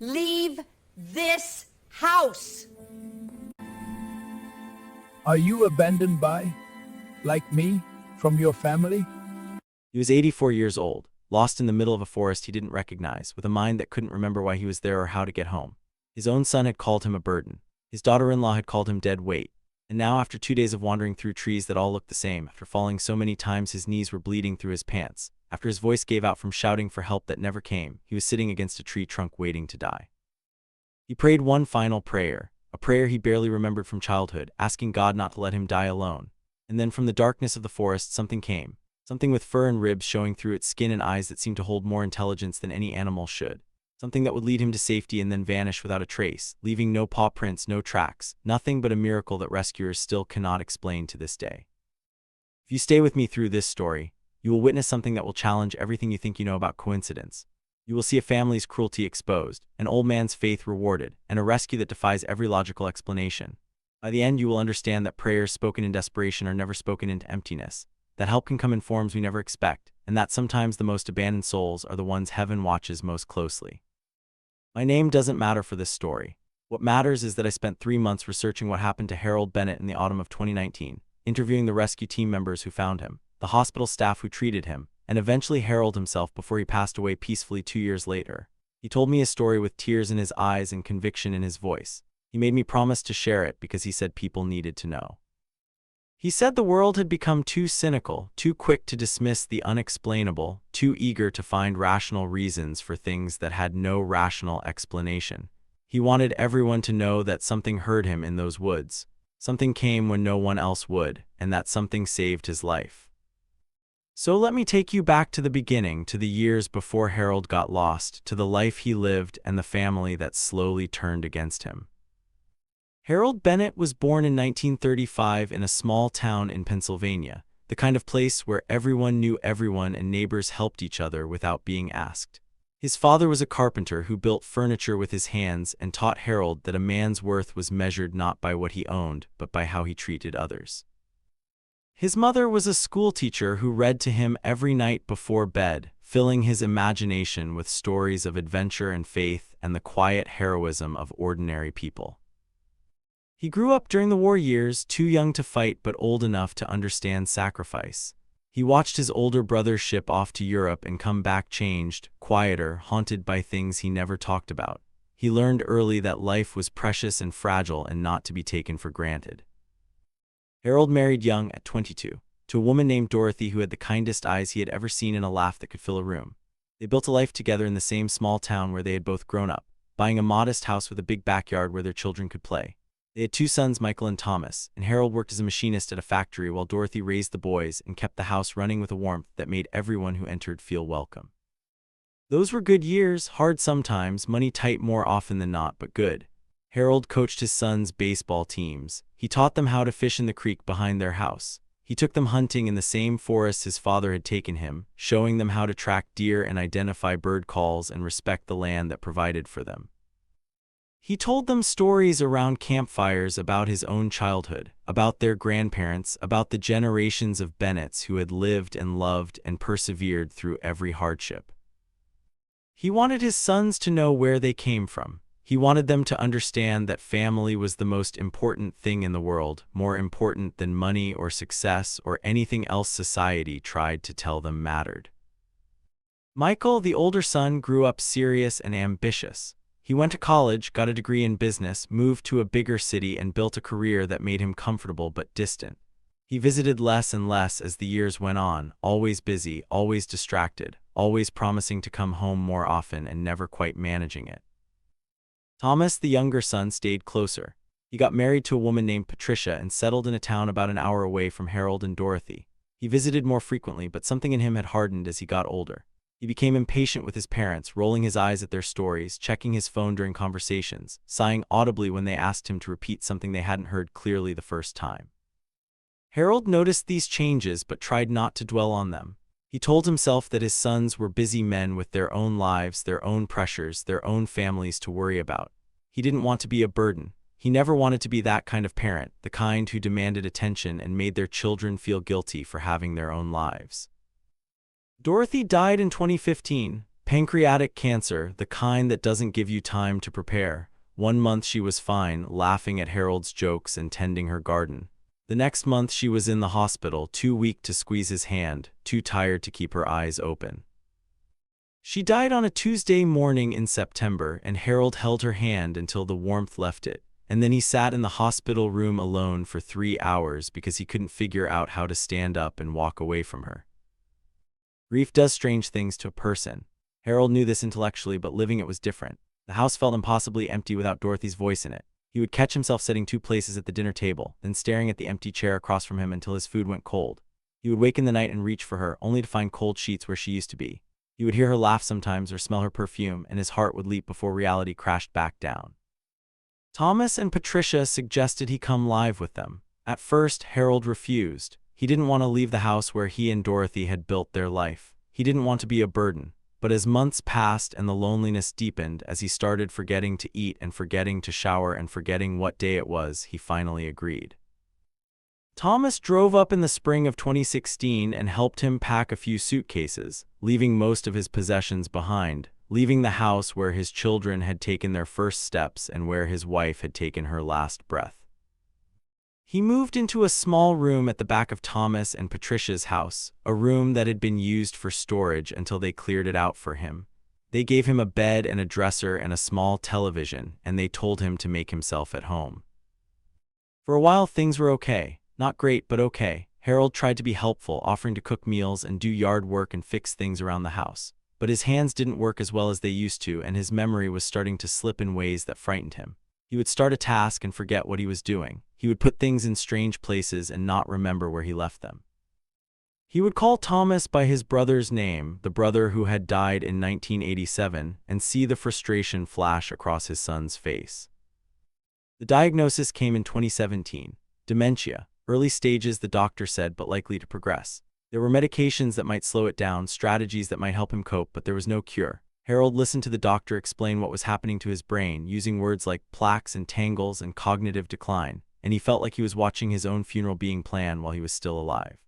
Leave this house. Are you abandoned by, like me, from your family? He was 84 years old, lost in the middle of a forest he didn't recognize, with a mind that couldn't remember why he was there or how to get home. His own son had called him a burden. His daughter-in-law had called him dead weight. And now, after 2 days of wandering through trees that all looked the same, after falling so many times his knees were bleeding through his pants, after his voice gave out from shouting for help that never came, he was sitting against a tree trunk waiting to die. He prayed one final prayer, a prayer he barely remembered from childhood, asking God not to let him die alone. And then from the darkness of the forest something came, something with fur and ribs showing through its skin and eyes that seemed to hold more intelligence than any animal should. Something that would lead him to safety and then vanish without a trace, leaving no paw prints, no tracks, nothing but a miracle that rescuers still cannot explain to this day. If you stay with me through this story, you will witness something that will challenge everything you think you know about coincidence. You will see a family's cruelty exposed, an old man's faith rewarded, and a rescue that defies every logical explanation. By the end, you will understand that prayers spoken in desperation are never spoken into emptiness, that help can come in forms we never expect, and that sometimes the most abandoned souls are the ones heaven watches most closely. My name doesn't matter for this story. What matters is that I spent 3 months researching what happened to Harold Bennett in the autumn of 2019, interviewing the rescue team members who found him, the hospital staff who treated him, and eventually Harold himself before he passed away peacefully 2 years later. He told me his story with tears in his eyes and conviction in his voice. He made me promise to share it because he said people needed to know. He said the world had become too cynical, too quick to dismiss the unexplainable, too eager to find rational reasons for things that had no rational explanation. He wanted everyone to know that something heard him in those woods. Something came when no one else would, and that something saved his life. So let me take you back to the beginning, to the years before Harold got lost, to the life he lived and the family that slowly turned against him. Harold Bennett was born in 1935 in a small town in Pennsylvania, the kind of place where everyone knew everyone and neighbors helped each other without being asked. His father was a carpenter who built furniture with his hands and taught Harold that a man's worth was measured not by what he owned, but by how he treated others. His mother was a schoolteacher who read to him every night before bed, filling his imagination with stories of adventure and faith and the quiet heroism of ordinary people. He grew up during the war years, too young to fight but old enough to understand sacrifice. He watched his older brother ship off to Europe and come back changed, quieter, haunted by things he never talked about. He learned early that life was precious and fragile and not to be taken for granted. Harold married young, at 22, to a woman named Dorothy who had the kindest eyes he had ever seen and a laugh that could fill a room. They built a life together in the same small town where they had both grown up, buying a modest house with a big backyard where their children could play. They had 2 sons, Michael and Thomas, and Harold worked as a machinist at a factory while Dorothy raised the boys and kept the house running with a warmth that made everyone who entered feel welcome. Those were good years, hard sometimes, money tight more often than not, but good. Harold coached his sons' baseball teams. He taught them how to fish in the creek behind their house. He took them hunting in the same forests his father had taken him, showing them how to track deer and identify bird calls and respect the land that provided for them. He told them stories around campfires about his own childhood, about their grandparents, about the generations of Bennetts who had lived and loved and persevered through every hardship. He wanted his sons to know where they came from. He wanted them to understand that family was the most important thing in the world, more important than money or success or anything else society tried to tell them mattered. Michael, the older son, grew up serious and ambitious. He went to college, got a degree in business, moved to a bigger city, and built a career that made him comfortable but distant. He visited less and less as the years went on, always busy, always distracted, always promising to come home more often and never quite managing it. Thomas, the younger son, stayed closer. He got married to a woman named Patricia and settled in a town about an hour away from Harold and Dorothy. He visited more frequently, but something in him had hardened as he got older. He became impatient with his parents, rolling his eyes at their stories, checking his phone during conversations, sighing audibly when they asked him to repeat something they hadn't heard clearly the first time. Harold noticed these changes but tried not to dwell on them. He told himself that his sons were busy men with their own lives, their own pressures, their own families to worry about. He didn't want to be a burden. He never wanted to be that kind of parent, the kind who demanded attention and made their children feel guilty for having their own lives. Dorothy died in 2015. Pancreatic cancer, the kind that doesn't give you time to prepare. 1 month she was fine, laughing at Harold's jokes and tending her garden. The next month she was in the hospital, too weak to squeeze his hand, too tired to keep her eyes open. She died on a Tuesday morning in September, and Harold held her hand until the warmth left it, and then he sat in the hospital room alone for 3 hours because he couldn't figure out how to stand up and walk away from her. Grief does strange things to a person. Harold knew this intellectually, but living it was different. The house felt impossibly empty without Dorothy's voice in it. He would catch himself sitting 2 places at the dinner table, then staring at the empty chair across from him until his food went cold. He would wake in the night and reach for her, only to find cold sheets where she used to be. He would hear her laugh sometimes or smell her perfume, and his heart would leap before reality crashed back down. Thomas and Patricia suggested he come live with them. At first, Harold refused. He didn't want to leave the house where he and Dorothy had built their life. He didn't want to be a burden. But as months passed and the loneliness deepened, as he started forgetting to eat and forgetting to shower and forgetting what day it was, he finally agreed. Thomas drove up in the spring of 2016 and helped him pack a few suitcases, leaving most of his possessions behind, leaving the house where his children had taken their first steps and where his wife had taken her last breath. He moved into a small room at the back of Thomas and Patricia's house, a room that had been used for storage until they cleared it out for him. They gave him a bed and a dresser and a small television, and they told him to make himself at home. For a while things were okay. Not great, but okay. Harold tried to be helpful, offering to cook meals and do yard work and fix things around the house. But his hands didn't work as well as they used to, and his memory was starting to slip in ways that frightened him. He would start a task and forget what he was doing. He would put things in strange places and not remember where he left them. He would call Thomas by his brother's name, the brother who had died in 1987, and see the frustration flash across his son's face. The diagnosis came in 2017. Dementia. Early stages, the doctor said, but likely to progress. There were medications that might slow it down, strategies that might help him cope, but there was no cure. Harold listened to the doctor explain what was happening to his brain, using words like plaques and tangles and cognitive decline, and he felt like he was watching his own funeral being planned while he was still alive.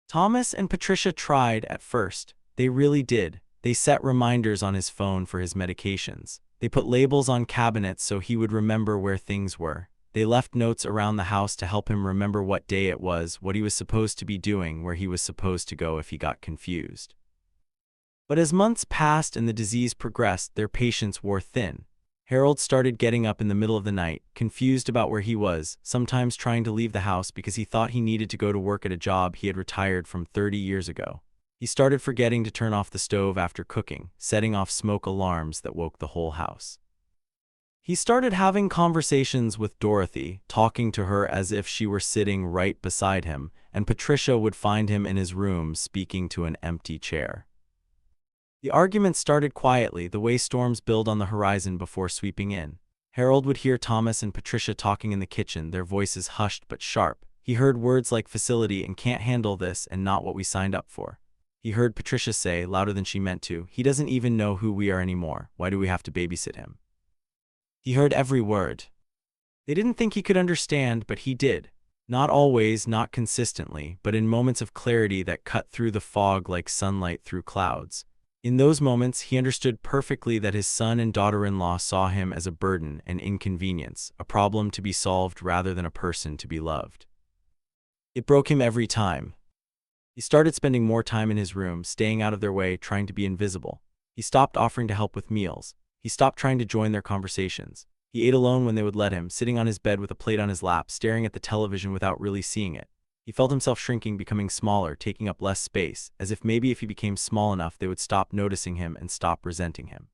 Thomas and Patricia tried at first. They really did. They set reminders on his phone for his medications. They put labels on cabinets so he would remember where things were. They left notes around the house to help him remember what day it was, what he was supposed to be doing, where he was supposed to go if he got confused. But as months passed and the disease progressed, their patience wore thin. Harold started getting up in the middle of the night, confused about where he was, sometimes trying to leave the house because he thought he needed to go to work at a job he had retired from 30 years ago. He started forgetting to turn off the stove after cooking, setting off smoke alarms that woke the whole house. He started having conversations with Dorothy, talking to her as if she were sitting right beside him, and Patricia would find him in his room speaking to an empty chair. The arguments started quietly, the way storms build on the horizon before sweeping in. Harold would hear Thomas and Patricia talking in the kitchen, their voices hushed but sharp. He heard words like facility and can't handle this and not what we signed up for. He heard Patricia say, louder than she meant to, he doesn't even know who we are anymore. Why do we have to babysit him? He heard every word. They didn't think he could understand, but he did. Not always, not consistently, but in moments of clarity that cut through the fog like sunlight through clouds. In those moments, he understood perfectly that his son and daughter-in-law saw him as a burden, an inconvenience, a problem to be solved rather than a person to be loved. It broke him every time. He started spending more time in his room, staying out of their way, trying to be invisible. He stopped offering to help with meals. He stopped trying to join their conversations. He ate alone when they would let him, sitting on his bed with a plate on his lap, staring at the television without really seeing it. He felt himself shrinking, becoming smaller, taking up less space, as if maybe if he became small enough they would stop noticing him and stop resenting him.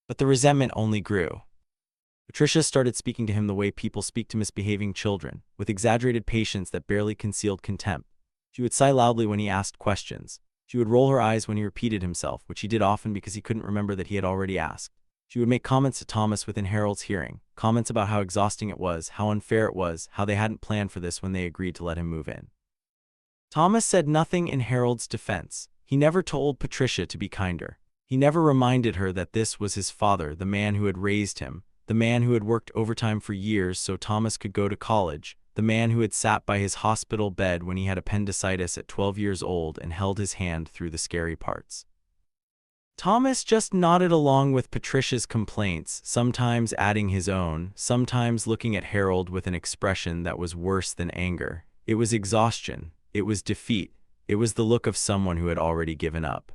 But the resentment only grew. Patricia started speaking to him the way people speak to misbehaving children, with exaggerated patience that barely concealed contempt. She would sigh loudly when he asked questions. She would roll her eyes when he repeated himself, which he did often because he couldn't remember that he had already asked. She would make comments to Thomas within Harold's hearing, comments about how exhausting it was, how unfair it was, how they hadn't planned for this when they agreed to let him move in. Thomas said nothing in Harold's defense. He never told Patricia to be kinder. He never reminded her that this was his father, the man who had raised him, the man who had worked overtime for years so Thomas could go to college, the man who had sat by his hospital bed when he had appendicitis at 12 years old and held his hand through the scary parts. Thomas just nodded along with Patricia's complaints, sometimes adding his own, sometimes looking at Harold with an expression that was worse than anger. It was exhaustion. It was defeat. It was the look of someone who had already given up.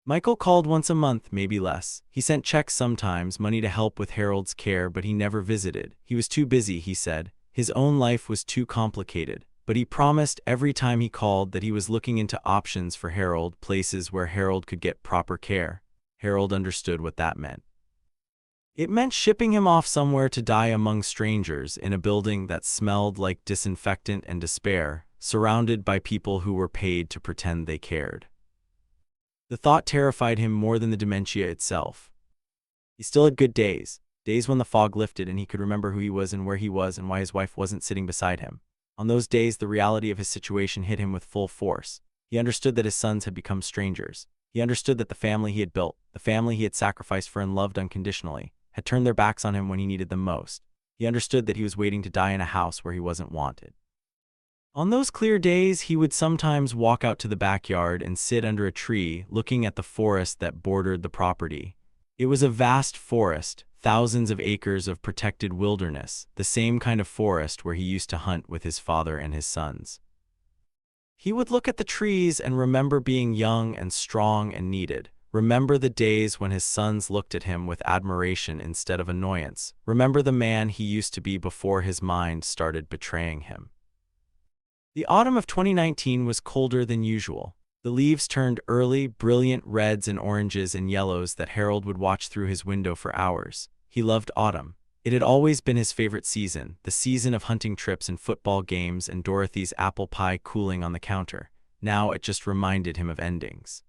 Michael called once a month, maybe less. He sent checks sometimes, money to help with Harold's care, but he never visited. He was too busy, he said. His own life was too complicated. But he promised every time he called that he was looking into options for Harold, places where Harold could get proper care. Harold understood what that meant. It meant shipping him off somewhere to die among strangers in a building that smelled like disinfectant and despair, surrounded by people who were paid to pretend they cared. The thought terrified him more than the dementia itself. He still had good days, days when the fog lifted and he could remember who he was and where he was and why his wife wasn't sitting beside him. On those days, the reality of his situation hit him with full force. He understood that his sons had become strangers. He understood that the family he had built, the family he had sacrificed for and loved unconditionally, had turned their backs on him when he needed them most. He understood that he was waiting to die in a house where he wasn't wanted. On those clear days, he would sometimes walk out to the backyard and sit under a tree, looking at the forest that bordered the property. It was a vast forest, thousands of acres of protected wilderness, the same kind of forest where he used to hunt with his father and his sons. He would look at the trees and remember being young and strong and needed. Remember the days when his sons looked at him with admiration instead of annoyance. Remember the man he used to be before his mind started betraying him. The autumn of 2019 was colder than usual. The leaves turned early, brilliant reds and oranges and yellows that Harold would watch through his window for hours. He loved autumn. It had always been his favorite season, the season of hunting trips and football games and Dorothy's apple pie cooling on the counter. Now it just reminded him of endings.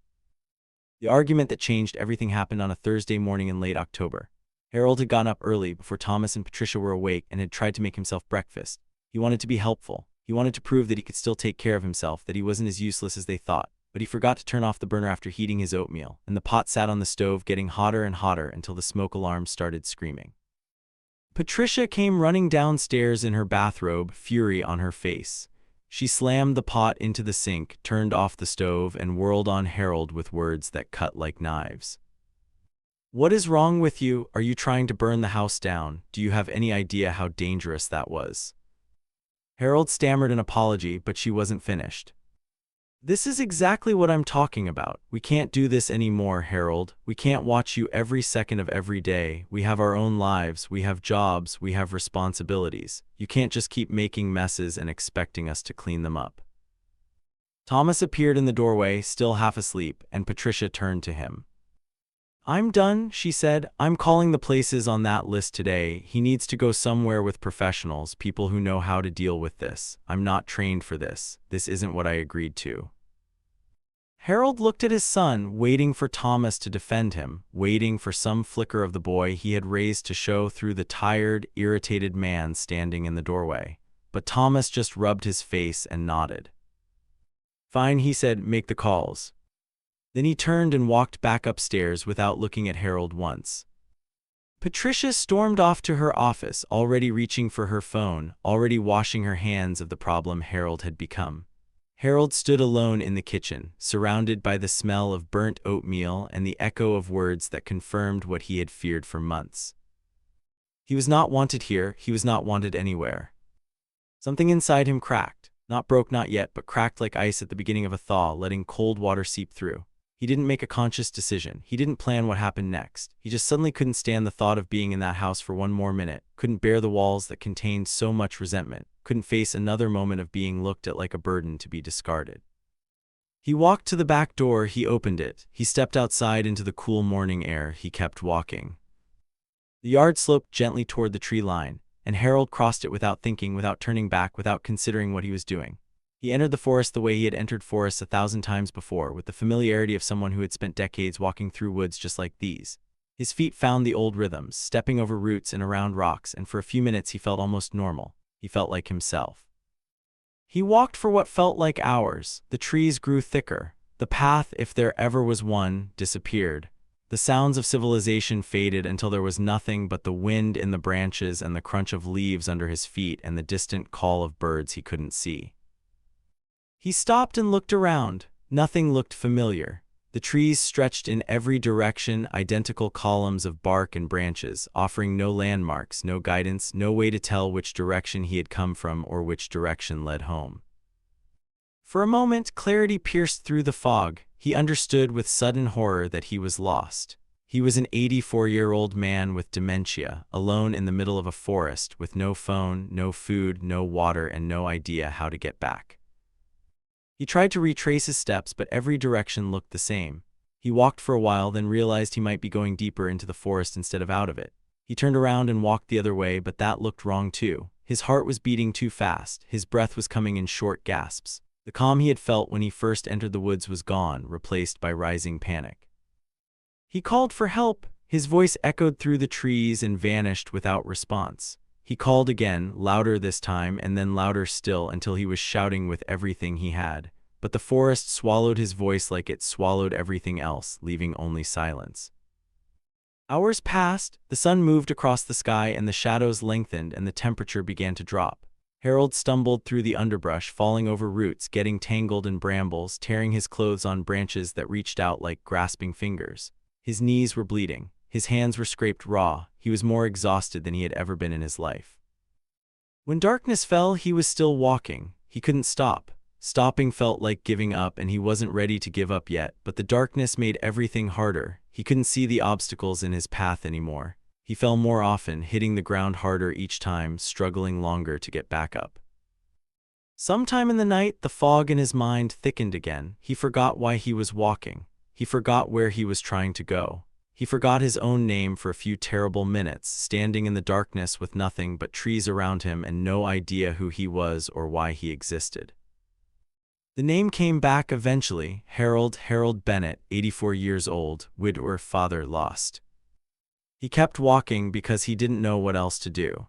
The argument that changed everything happened on a Thursday morning in late October. Harold had gotten up early before Thomas and Patricia were awake and had tried to make himself breakfast. He wanted to be helpful. He wanted to prove that he could still take care of himself, that he wasn't as useless as they thought. But he forgot to turn off the burner after heating his oatmeal, and the pot sat on the stove getting hotter and hotter until the smoke alarm started screaming. Patricia came running downstairs in her bathrobe, fury on her face. She slammed the pot into the sink, turned off the stove, and whirled on Harold with words that cut like knives. "What is wrong with you? Are you trying to burn the house down? Do you have any idea how dangerous that was?" Harold stammered an apology, but she wasn't finished. "This is exactly what I'm talking about. We can't do this anymore, Harold. We can't watch you every second of every day. We have our own lives, we have jobs, we have responsibilities. You can't just keep making messes and expecting us to clean them up." Thomas appeared in the doorway, still half asleep, and Patricia turned to him. "I'm done," she said. "I'm calling the places on that list today. He needs to go somewhere with professionals, people who know how to deal with this. I'm not trained for this. This isn't what I agreed to." Harold looked at his son, waiting for Thomas to defend him, waiting for some flicker of the boy he had raised to show through the tired, irritated man standing in the doorway. But Thomas just rubbed his face and nodded. "Fine," he said, "make the calls." Then he turned and walked back upstairs without looking at Harold once. Patricia stormed off to her office, already reaching for her phone, already washing her hands of the problem Harold had become. Harold stood alone in the kitchen, surrounded by the smell of burnt oatmeal and the echo of words that confirmed what he had feared for months. He was not wanted here, he was not wanted anywhere. Something inside him cracked, not broke not yet, but cracked like ice at the beginning of a thaw, letting cold water seep through. He didn't make a conscious decision. He didn't plan what happened next. He just suddenly couldn't stand the thought of being in that house for one more minute, couldn't bear the walls that contained so much resentment, couldn't face another moment of being looked at like a burden to be discarded. He walked to the back door, he opened it. He stepped outside into the cool morning air. He kept walking. The yard sloped gently toward the tree line, and Harold crossed it without thinking, without turning back, without considering what he was doing. He entered the forest the way he had entered forests 1,000 times before, with the familiarity of someone who had spent decades walking through woods just like these. His feet found the old rhythms, stepping over roots and around rocks, and for a few minutes he felt almost normal. He felt like himself. He walked for what felt like hours. The trees grew thicker. The path, if there ever was one, disappeared. The sounds of civilization faded until there was nothing but the wind in the branches and the crunch of leaves under his feet and the distant call of birds he couldn't see. He stopped and looked around. Nothing looked familiar. The trees stretched in every direction, identical columns of bark and branches, offering no landmarks, no guidance, no way to tell which direction he had come from or which direction led home. For a moment, clarity pierced through the fog. He understood with sudden horror that he was lost. He was an 84-year-old man with dementia, alone in the middle of a forest, with no phone, no food, no water, and no idea how to get back. He tried to retrace his steps, but every direction looked the same. He walked for a while, then realized he might be going deeper into the forest instead of out of it. He turned around and walked the other way, but that looked wrong too. His heart was beating too fast. His breath was coming in short gasps. The calm he had felt when he first entered the woods was gone, replaced by rising panic. He called for help. His voice echoed through the trees and vanished without response. He called again, louder this time, and then louder still, until he was shouting with everything he had. But the forest swallowed his voice like it swallowed everything else, leaving only silence. Hours passed, the sun moved across the sky, and the shadows lengthened, and the temperature began to drop. Harold stumbled through the underbrush, falling over roots, getting tangled in brambles, tearing his clothes on branches that reached out like grasping fingers. His knees were bleeding. His hands were scraped raw. He was more exhausted than he had ever been in his life. When darkness fell, he was still walking. He couldn't stop. Stopping felt like giving up, and he wasn't ready to give up yet, but the darkness made everything harder. He couldn't see the obstacles in his path anymore. He fell more often, hitting the ground harder each time, struggling longer to get back up. Sometime in the night, the fog in his mind thickened again. He forgot why he was walking. He forgot where he was trying to go. He forgot his own name for a few terrible minutes, standing in the darkness with nothing but trees around him and no idea who he was or why he existed. The name came back eventually: Harold Bennett, 84 years old, widower, father lost. He kept walking because he didn't know what else to do.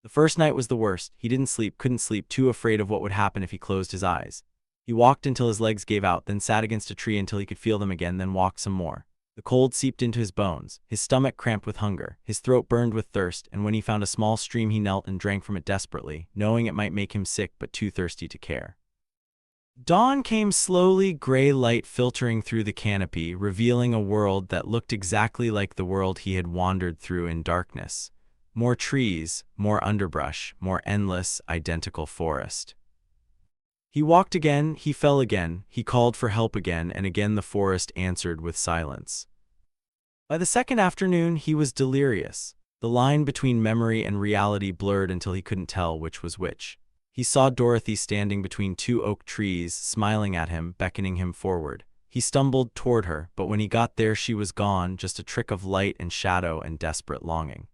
The first night was the worst. He didn't sleep, couldn't sleep, too afraid of what would happen if he closed his eyes. He walked until his legs gave out, then sat against a tree until he could feel them again, then walked some more. The cold seeped into his bones, his stomach cramped with hunger, his throat burned with thirst, and when he found a small stream he knelt and drank from it desperately, knowing it might make him sick but too thirsty to care. Dawn came slowly, gray light filtering through the canopy, revealing a world that looked exactly like the world he had wandered through in darkness. More trees, more underbrush, more endless, identical forest. He walked again, he fell again, he called for help again, and again the forest answered with silence. By the second afternoon, he was delirious. The line between memory and reality blurred until he couldn't tell which was which. He saw Dorothy standing between two oak trees, smiling at him, beckoning him forward. He stumbled toward her, but when he got there she was gone, just a trick of light and shadow and desperate longing.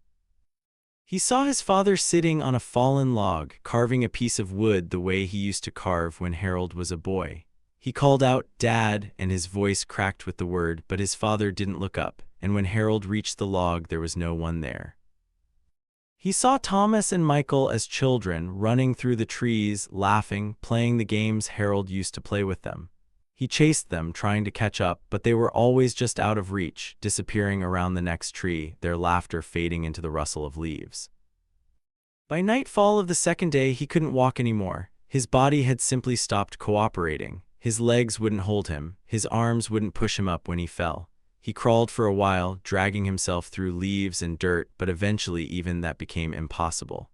He saw his father sitting on a fallen log, carving a piece of wood the way he used to carve when Harold was a boy. He called out, "Dad," and his voice cracked with the word, but his father didn't look up, and when Harold reached the log there was no one there. He saw Thomas and Michael as children, running through the trees, laughing, playing the games Harold used to play with them. He chased them, trying to catch up, but they were always just out of reach, disappearing around the next tree, their laughter fading into the rustle of leaves. By nightfall of the second day, he couldn't walk anymore. His body had simply stopped cooperating. His legs wouldn't hold him. His arms wouldn't push him up when he fell. He crawled for a while, dragging himself through leaves and dirt, but eventually even that became impossible.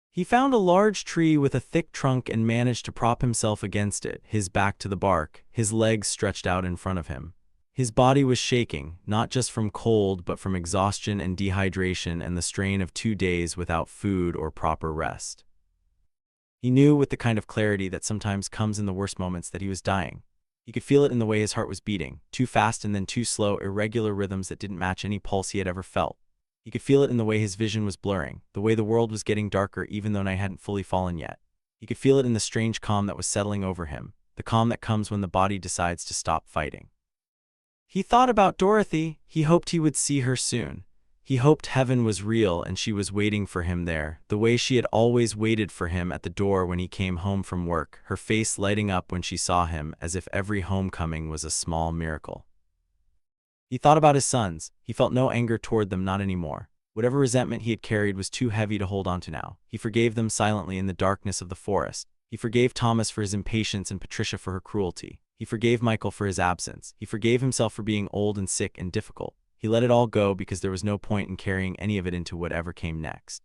He found a large tree with a thick trunk and managed to prop himself against it, his back to the bark, his legs stretched out in front of him. His body was shaking, not just from cold but from exhaustion and dehydration and the strain of 2 days without food or proper rest. He knew with the kind of clarity that sometimes comes in the worst moments that he was dying. He could feel it in the way his heart was beating, too fast and then too slow, irregular rhythms that didn't match any pulse he had ever felt. He could feel it in the way his vision was blurring, the way the world was getting darker even though night hadn't fully fallen yet. He could feel it in the strange calm that was settling over him, the calm that comes when the body decides to stop fighting. He thought about Dorothy. He hoped he would see her soon. He hoped heaven was real and she was waiting for him there, the way she had always waited for him at the door when he came home from work, her face lighting up when she saw him, as if every homecoming was a small miracle. He thought about his sons. He felt no anger toward them, not anymore. Whatever resentment he had carried was too heavy to hold on to now. He forgave them silently in the darkness of the forest. He forgave Thomas for his impatience and Patricia for her cruelty. He forgave Michael for his absence. He forgave himself for being old and sick and difficult. He let it all go because there was no point in carrying any of it into whatever came next.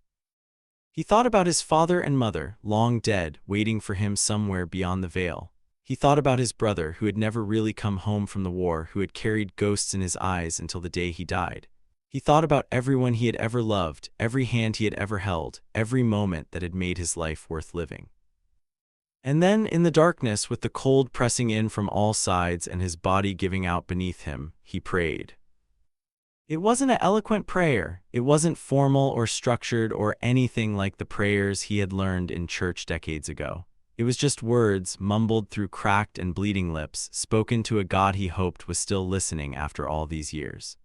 He thought about his father and mother, long dead, waiting for him somewhere beyond the veil. He thought about his brother, who had never really come home from the war, who had carried ghosts in his eyes until the day he died. He thought about everyone he had ever loved, every hand he had ever held, every moment that had made his life worth living. And then, in the darkness, with the cold pressing in from all sides and his body giving out beneath him, he prayed. It wasn't an eloquent prayer. It wasn't formal or structured or anything like the prayers he had learned in church decades ago. It was just words, mumbled through cracked and bleeding lips, spoken to a God he hoped was still listening after all these years.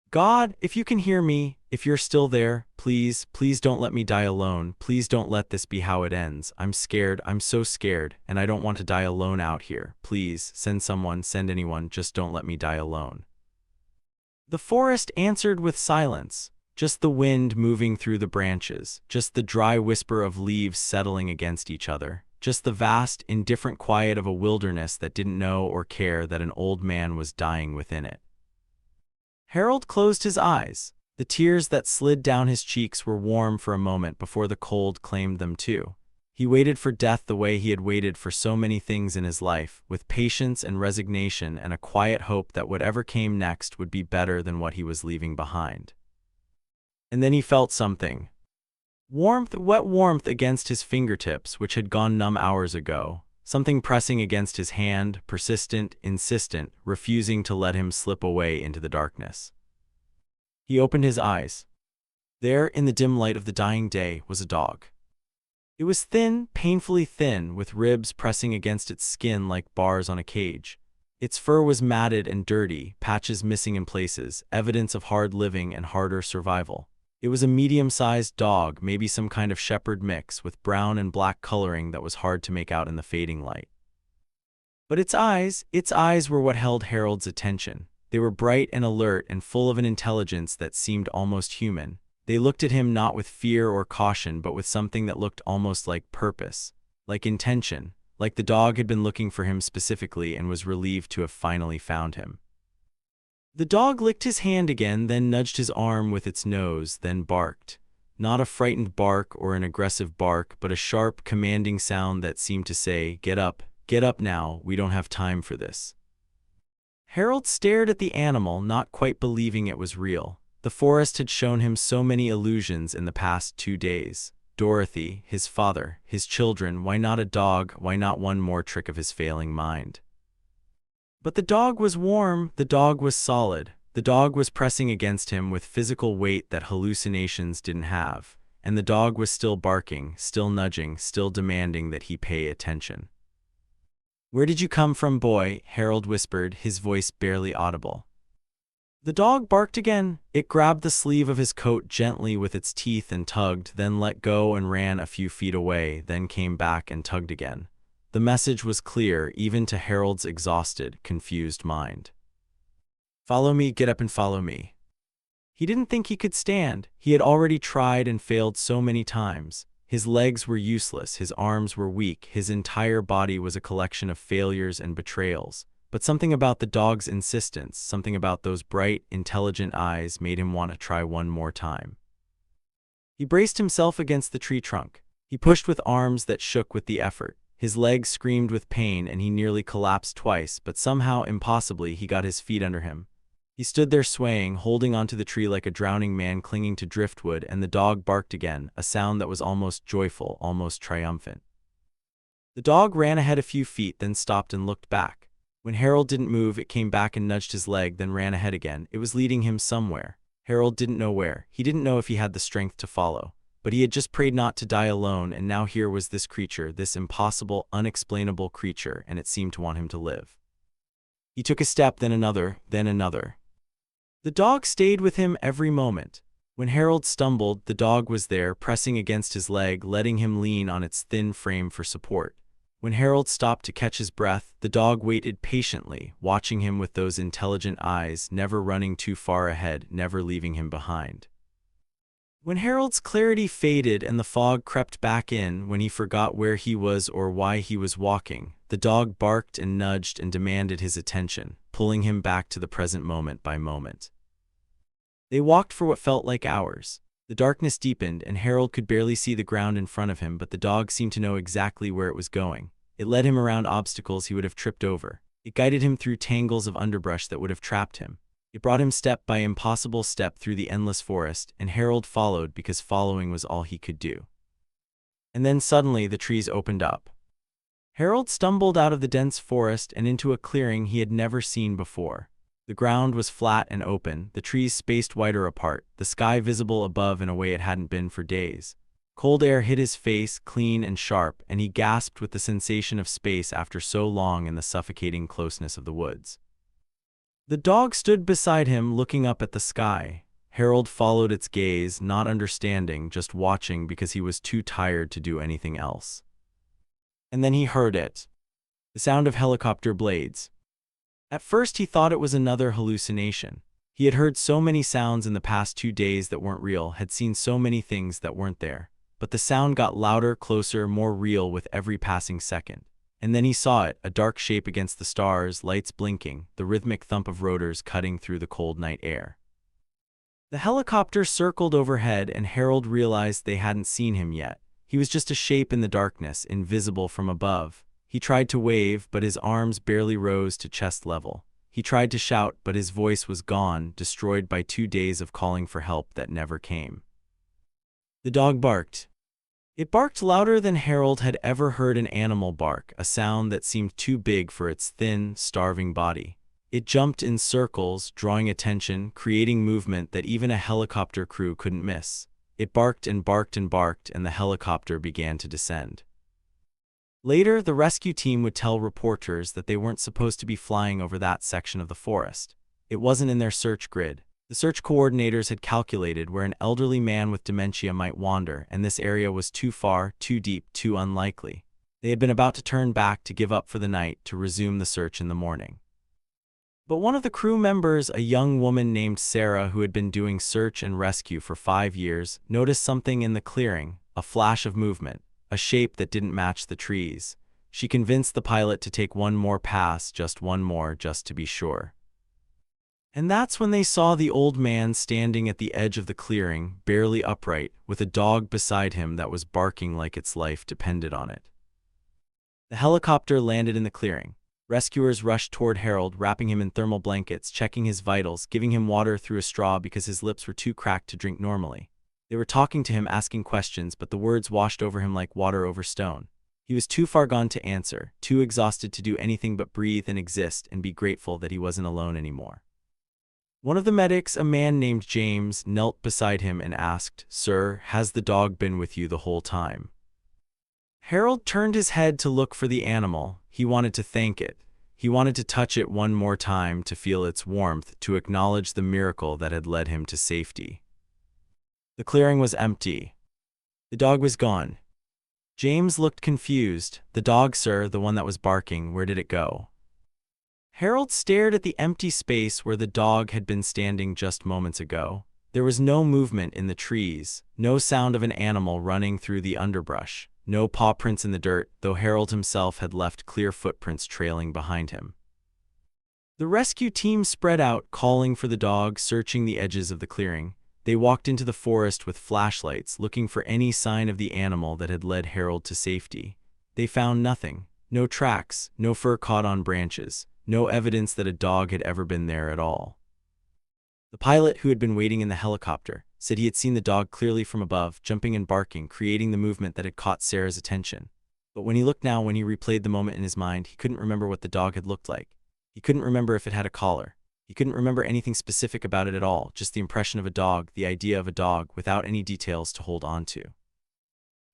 God, if you can hear me, if you're still there, please, please don't let me die alone. Please don't let this be how it ends. I'm scared, I'm so scared, and I don't want to die alone out here. Please, send someone, send anyone, just don't let me die alone. The forest answered with silence, just the wind moving through the branches, just the dry whisper of leaves settling against each other, just the vast, indifferent quiet of a wilderness that didn't know or care that an old man was dying within it. Harold closed his eyes. The tears that slid down his cheeks were warm for a moment before the cold claimed them too. He waited for death the way he had waited for so many things in his life, with patience and resignation and a quiet hope that whatever came next would be better than what he was leaving behind. And then he felt something. Warmth, wet warmth against his fingertips, which had gone numb hours ago. Something pressing against his hand, persistent, insistent, refusing to let him slip away into the darkness. He opened his eyes. There, in the dim light of the dying day, was a dog. It was thin, painfully thin, with ribs pressing against its skin like bars on a cage. Its fur was matted and dirty, patches missing in places, evidence of hard living and harder survival. It was a medium-sized dog, maybe some kind of shepherd mix, with brown and black coloring that was hard to make out in the fading light. But its eyes were what held Harold's attention. They were bright and alert and full of an intelligence that seemed almost human. They looked at him not with fear or caution, but with something that looked almost like purpose, like intention, like the dog had been looking for him specifically and was relieved to have finally found him. The dog licked his hand again, then nudged his arm with its nose, then barked. Not a frightened bark or an aggressive bark, but a sharp, commanding sound that seemed to say, get up now, we don't have time for this." Harold stared at the animal, not quite believing it was real. The forest had shown him so many illusions in the past 2 days. Dorothy, his father, his children, why not a dog, why not one more trick of his failing mind? But the dog was warm, the dog was solid, the dog was pressing against him with physical weight that hallucinations didn't have, and the dog was still barking, still nudging, still demanding that he pay attention. "Where did you come from, boy?" Harold whispered, his voice barely audible. The dog barked again. It grabbed the sleeve of his coat gently with its teeth and tugged, then let go and ran a few feet away, then came back and tugged again. The message was clear, even to Harold's exhausted, confused mind. "Follow me, get up and follow me." He didn't think he could stand. He had already tried and failed so many times. His legs were useless, his arms were weak, his entire body was a collection of failures and betrayals. But something about the dog's insistence, something about those bright, intelligent eyes made him want to try one more time. He braced himself against the tree trunk. He pushed with arms that shook with the effort. His legs screamed with pain and he nearly collapsed twice, but somehow, impossibly, he got his feet under him. He stood there swaying, holding onto the tree like a drowning man clinging to driftwood, and the dog barked again, a sound that was almost joyful, almost triumphant. The dog ran ahead a few feet, then stopped and looked back. When Harold didn't move, it came back and nudged his leg, then ran ahead again. It was leading him somewhere. Harold didn't know where. He didn't know if he had the strength to follow. But he had just prayed not to die alone, and now here was this creature, this impossible, unexplainable creature, and it seemed to want him to live. He took a step, then another, then another. The dog stayed with him every moment. When Harold stumbled, the dog was there, pressing against his leg, letting him lean on its thin frame for support. When Harold stopped to catch his breath, the dog waited patiently, watching him with those intelligent eyes, never running too far ahead, never leaving him behind. When Harold's clarity faded and the fog crept back in, when he forgot where he was or why he was walking, the dog barked and nudged and demanded his attention, pulling him back to the present moment by moment. They walked for what felt like hours. The darkness deepened, and Harold could barely see the ground in front of him, but the dog seemed to know exactly where it was going. It led him around obstacles he would have tripped over. It guided him through tangles of underbrush that would have trapped him. It brought him step by impossible step through the endless forest, and Harold followed because following was all he could do. And then suddenly the trees opened up. Harold stumbled out of the dense forest and into a clearing he had never seen before. The ground was flat and open, the trees spaced wider apart, the sky visible above in a way it hadn't been for days. Cold air hit his face, clean and sharp, and he gasped with the sensation of space after so long in the suffocating closeness of the woods. The dog stood beside him, looking up at the sky. Harold followed its gaze, not understanding, just watching because he was too tired to do anything else. And then he heard it. The sound of helicopter blades. At first he thought it was another hallucination. He had heard so many sounds in the past 2 days that weren't real, had seen so many things that weren't there. But the sound got louder, closer, more real with every passing second. And then he saw it, a dark shape against the stars, lights blinking, the rhythmic thump of rotors cutting through the cold night air. The helicopter circled overhead, and Harold realized they hadn't seen him yet. He was just a shape in the darkness, invisible from above. He tried to wave, but his arms barely rose to chest level. He tried to shout, but his voice was gone, destroyed by 2 days of calling for help that never came. The dog barked. It barked louder than Harold had ever heard an animal bark, a sound that seemed too big for its thin, starving body. It jumped in circles, drawing attention, creating movement that even a helicopter crew couldn't miss. It barked and barked and barked, and the helicopter began to descend. Later, the rescue team would tell reporters that they weren't supposed to be flying over that section of the forest. It wasn't in their search grid. The search coordinators had calculated where an elderly man with dementia might wander, and this area was too far, too deep, too unlikely. They had been about to turn back to give up for the night to resume the search in the morning. But one of the crew members, a young woman named Sarah who had been doing search and rescue for 5 years, noticed something in the clearing, a flash of movement, a shape that didn't match the trees. She convinced the pilot to take one more pass, just one more, just to be sure. And that's when they saw the old man standing at the edge of the clearing, barely upright, with a dog beside him that was barking like its life depended on it. The helicopter landed in the clearing. Rescuers rushed toward Harold, wrapping him in thermal blankets, checking his vitals, giving him water through a straw because his lips were too cracked to drink normally. They were talking to him, asking questions, but the words washed over him like water over stone. He was too far gone to answer, too exhausted to do anything but breathe and exist and be grateful that he wasn't alone anymore. One of the medics, a man named James, knelt beside him and asked, "Sir, has the dog been with you the whole time?" Harold turned his head to look for the animal. He wanted to thank it. He wanted to touch it one more time, to feel its warmth, to acknowledge the miracle that had led him to safety. The clearing was empty. The dog was gone. James looked confused. "The dog, sir, the one that was barking, where did it go?" Harold stared at the empty space where the dog had been standing just moments ago. There was no movement in the trees, no sound of an animal running through the underbrush, no paw prints in the dirt, though Harold himself had left clear footprints trailing behind him. The rescue team spread out, calling for the dog, searching the edges of the clearing. They walked into the forest with flashlights, looking for any sign of the animal that had led Harold to safety. They found nothing. No tracks, no fur caught on branches, no evidence that a dog had ever been there at all. The pilot, who had been waiting in the helicopter, said he had seen the dog clearly from above, jumping and barking, creating the movement that had caught Sarah's attention. But when he replayed the moment in his mind, he couldn't remember what the dog had looked like. He couldn't remember if it had a collar. He couldn't remember anything specific about it at all, just the impression of a dog, the idea of a dog, without any details to hold on to.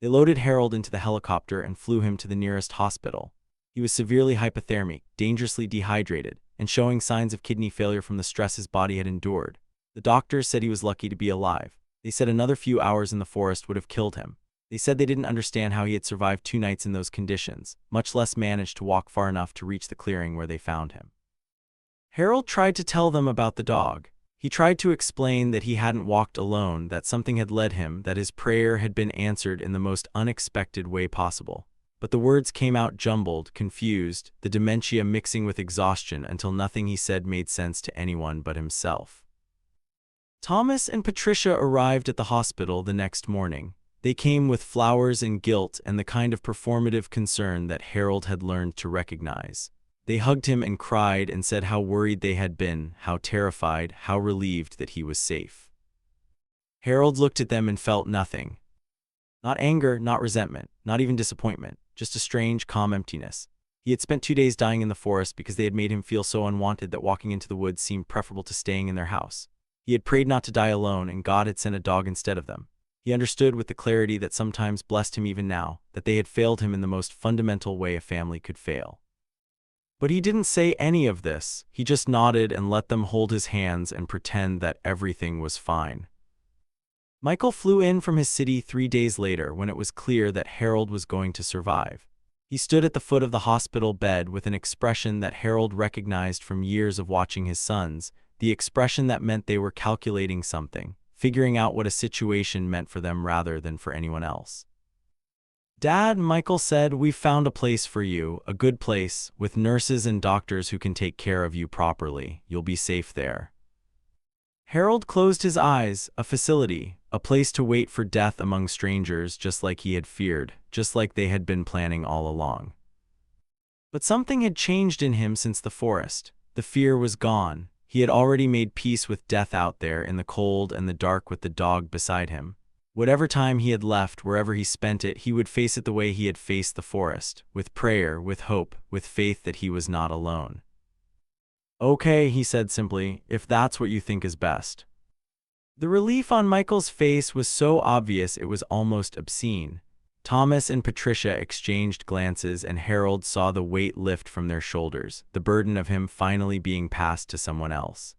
They loaded Harold into the helicopter and flew him to the nearest hospital. He was severely hypothermic, dangerously dehydrated, and showing signs of kidney failure from the stress his body had endured. The doctors said he was lucky to be alive. They said another few hours in the forest would have killed him. They said they didn't understand how he had survived 2 nights in those conditions, much less managed to walk far enough to reach the clearing where they found him. Harold tried to tell them about the dog. He tried to explain that he hadn't walked alone, that something had led him, that his prayer had been answered in the most unexpected way possible. but the words came out jumbled, confused, the dementia mixing with exhaustion until nothing he said made sense to anyone but himself. Thomas and Patricia arrived at the hospital the next morning. They came with flowers and guilt and the kind of performative concern that Harold had learned to recognize. They hugged him and cried and said how worried they had been, how terrified, how relieved that he was safe. Harold looked at them and felt nothing. Not anger, not resentment, not even disappointment, just a strange, calm emptiness. He had spent 2 days dying in the forest because they had made him feel so unwanted that walking into the woods seemed preferable to staying in their house. He had prayed not to die alone, and God had sent a dog instead of them. He understood with the clarity that sometimes blessed him even now, that they had failed him in the most fundamental way a family could fail. But he didn't say any of this. He just nodded and let them hold his hands and pretend that everything was fine. Michael flew in from his city 3 days later when it was clear that Harold was going to survive. He stood at the foot of the hospital bed with an expression that Harold recognized from years of watching his sons, the expression that meant they were calculating something, figuring out what a situation meant for them rather than for anyone else. "Dad," Michael said, "we've found a place for you, a good place, with nurses and doctors who can take care of you properly. You'll be safe there." Harold closed his eyes. A facility, a place to wait for death among strangers, just like he had feared, just like they had been planning all along. But something had changed in him since the forest. The fear was gone. He had already made peace with death out there in the cold and the dark with the dog beside him. Whatever time he had left, wherever he spent it, he would face it the way he had faced the forest, with prayer, with hope, with faith that he was not alone. "Okay," he said simply, "if that's what you think is best." The relief on Michael's face was so obvious it was almost obscene. Thomas and Patricia exchanged glances, and Harold saw the weight lift from their shoulders, the burden of him finally being passed to someone else.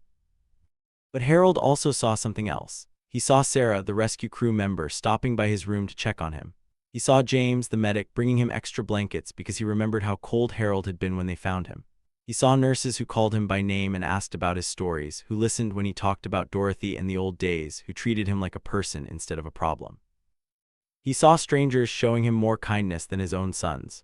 But Harold also saw something else. He saw Sarah, the rescue crew member, stopping by his room to check on him. He saw James, the medic, bringing him extra blankets because he remembered how cold Harold had been when they found him. He saw nurses who called him by name and asked about his stories, who listened when he talked about Dorothy and the old days, who treated him like a person instead of a problem. He saw strangers showing him more kindness than his own sons.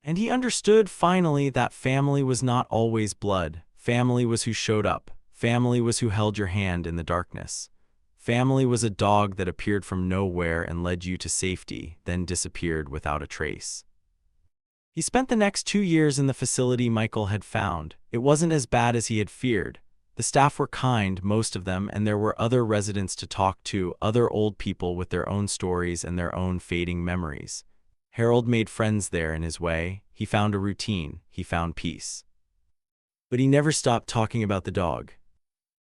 And he understood finally that family was not always blood. Family was who showed up. Family was who held your hand in the darkness. Family was a dog that appeared from nowhere and led you to safety, then disappeared without a trace. He spent the next 2 years in the facility Michael had found. It wasn't as bad as he had feared. The staff were kind, most of them, and there were other residents to talk to, other old people with their own stories and their own fading memories. Harold made friends there in his way. He found a routine. He found peace. But he never stopped talking about the dog.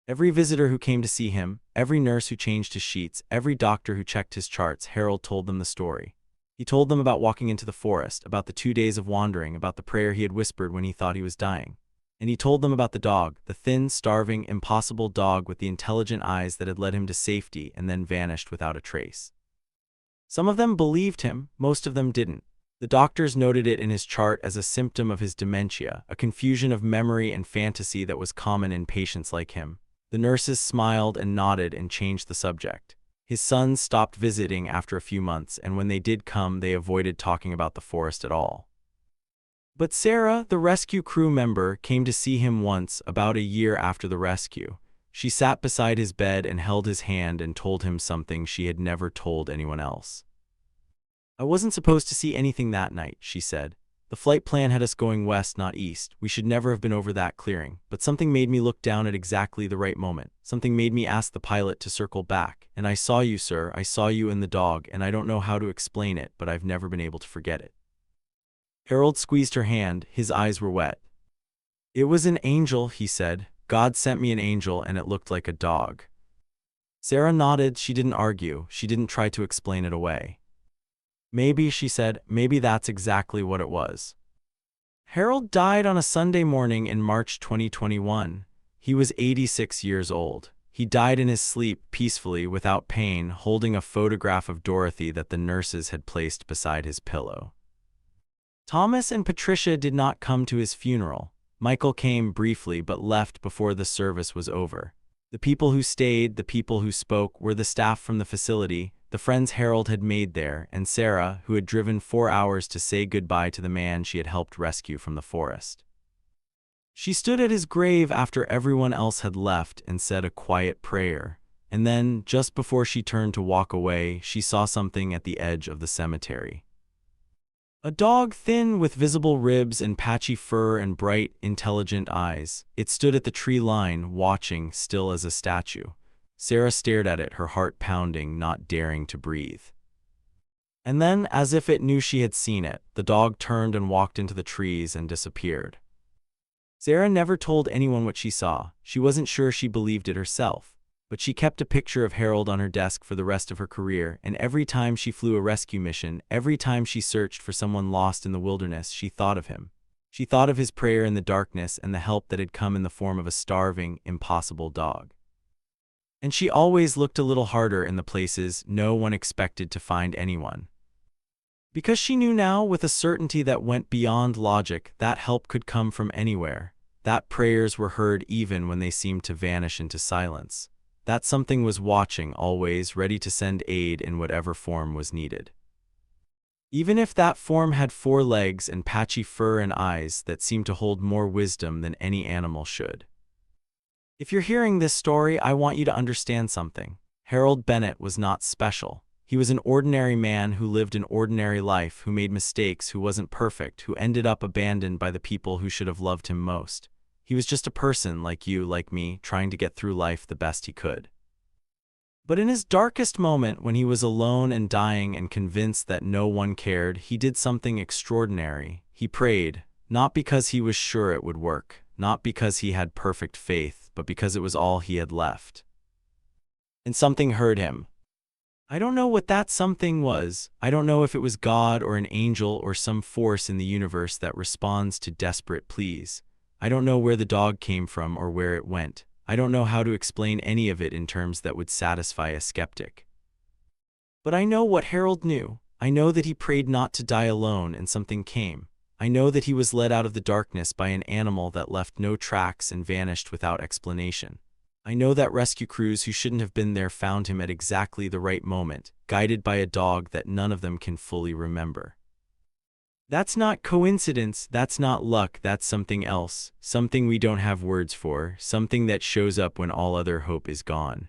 Every visitor who came to see him, every nurse who changed his sheets, every doctor who checked his charts, Harold told them the story. He told them about walking into the forest, about the 2 days of wandering, about the prayer he had whispered when he thought he was dying. And he told them about the dog, the thin, starving, impossible dog with the intelligent eyes that had led him to safety and then vanished without a trace. Some of them believed him, most of them didn't. The doctors noted it in his chart as a symptom of his dementia, a confusion of memory and fantasy that was common in patients like him. The nurses smiled and nodded and changed the subject. His sons stopped visiting after a few months, and when they did come, they avoided talking about the forest at all. But Sarah, the rescue crew member, came to see him once, about a year after the rescue. She sat beside his bed and held his hand and told him something she had never told anyone else. "I wasn't supposed to see anything that night," she said. "The flight plan had us going west, not east. We should never have been over that clearing. But something made me look down at exactly the right moment. Something made me ask the pilot to circle back. And I saw you, sir. I saw you and the dog, and I don't know how to explain it, but I've never been able to forget it." Harold squeezed her hand. His eyes were wet. "It was an angel," he said. "God sent me an angel, and it looked like a dog." Sarah nodded. She didn't argue. She didn't try to explain it away. "Maybe," she said, "maybe that's exactly what it was." Harold died on a Sunday morning in March 2021. He was 86 years old. He died in his sleep, peacefully, without pain, holding a photograph of Dorothy that the nurses had placed beside his pillow. Thomas and Patricia did not come to his funeral. Michael came briefly but left before the service was over. The people who stayed, the people who spoke, were the staff from the facility, the friends Harold had made there, and Sarah, who had driven 4 hours to say goodbye to the man she had helped rescue from the forest. She stood at his grave after everyone else had left and said a quiet prayer, and then, just before she turned to walk away, she saw something at the edge of the cemetery. A dog thin with visible ribs and patchy fur and bright, intelligent eyes. It stood at the tree line, watching, still as a statue. Sarah stared at it, her heart pounding, not daring to breathe. And then, as if it knew she had seen it, the dog turned and walked into the trees and disappeared. Sarah never told anyone what she saw. She wasn't sure she believed it herself. But she kept a picture of Harold on her desk for the rest of her career, and every time she flew a rescue mission, every time she searched for someone lost in the wilderness, she thought of him. She thought of his prayer in the darkness and the help that had come in the form of a starving, impossible dog. And she always looked a little harder in the places no one expected to find anyone. Because she knew now with a certainty that went beyond logic that help could come from anywhere, that prayers were heard even when they seemed to vanish into silence. That something was watching, always ready to send aid in whatever form was needed. Even if that form had 4 legs and patchy fur and eyes that seemed to hold more wisdom than any animal should. If you're hearing this story, I want you to understand something. Harold Bennett was not special. He was an ordinary man who lived an ordinary life, who made mistakes, who wasn't perfect, who ended up abandoned by the people who should have loved him most. He was just a person like you, like me, trying to get through life the best he could. But in his darkest moment, when he was alone and dying and convinced that no one cared, he did something extraordinary. He prayed, not because he was sure it would work, not because he had perfect faith, but because it was all he had left. And something heard him. I don't know what that something was. I don't know if it was God or an angel or some force in the universe that responds to desperate pleas. I don't know where the dog came from or where it went. I don't know how to explain any of it in terms that would satisfy a skeptic. But I know what Harold knew. I know that he prayed not to die alone and something came. I know that he was led out of the darkness by an animal that left no tracks and vanished without explanation. I know that rescue crews who shouldn't have been there found him at exactly the right moment, guided by a dog that none of them can fully remember. That's not coincidence, that's not luck, that's something else, something we don't have words for, something that shows up when all other hope is gone.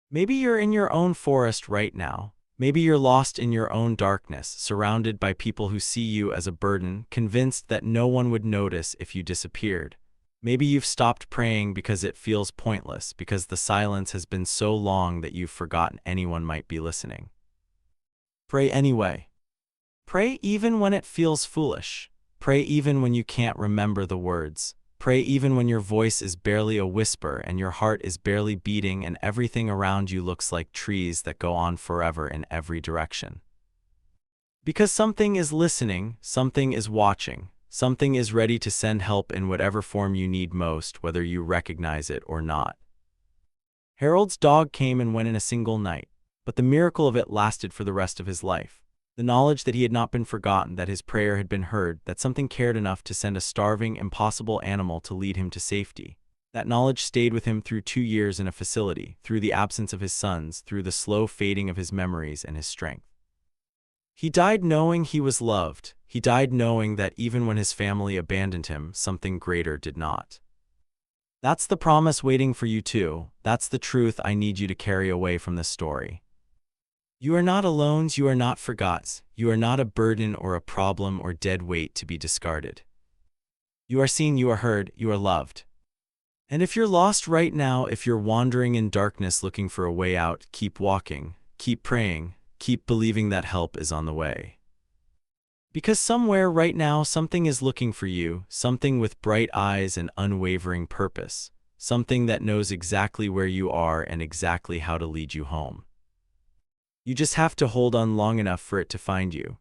Maybe you're in your own forest right now. Maybe you're lost in your own darkness, surrounded by people who see you as a burden, convinced that no one would notice if you disappeared. Maybe you've stopped praying because it feels pointless, because the silence has been so long that you've forgotten anyone might be listening. Pray anyway. Pray even when it feels foolish. Pray even when you can't remember the words. Pray even when your voice is barely a whisper and your heart is barely beating and everything around you looks like trees that go on forever in every direction. Because something is listening, something is watching, something is ready to send help in whatever form you need most, whether you recognize it or not. Harold's dog came and went in a single night, but the miracle of it lasted for the rest of his life. The knowledge that he had not been forgotten, that his prayer had been heard, that something cared enough to send a starving, impossible animal to lead him to safety. That knowledge stayed with him through 2 years in a facility, through the absence of his sons, through the slow fading of his memories and his strength. He died knowing he was loved. He died knowing that even when his family abandoned him, something greater did not. That's the promise waiting for you too. That's the truth I need you to carry away from this story. You are not alone, you are not forgot, you are not a burden or a problem or dead weight to be discarded. You are seen, you are heard, you are loved. And if you're lost right now, if you're wandering in darkness looking for a way out, keep walking, keep praying, keep believing that help is on the way. Because somewhere right now something is looking for you, something with bright eyes and unwavering purpose, something that knows exactly where you are and exactly how to lead you home. You just have to hold on long enough for it to find you.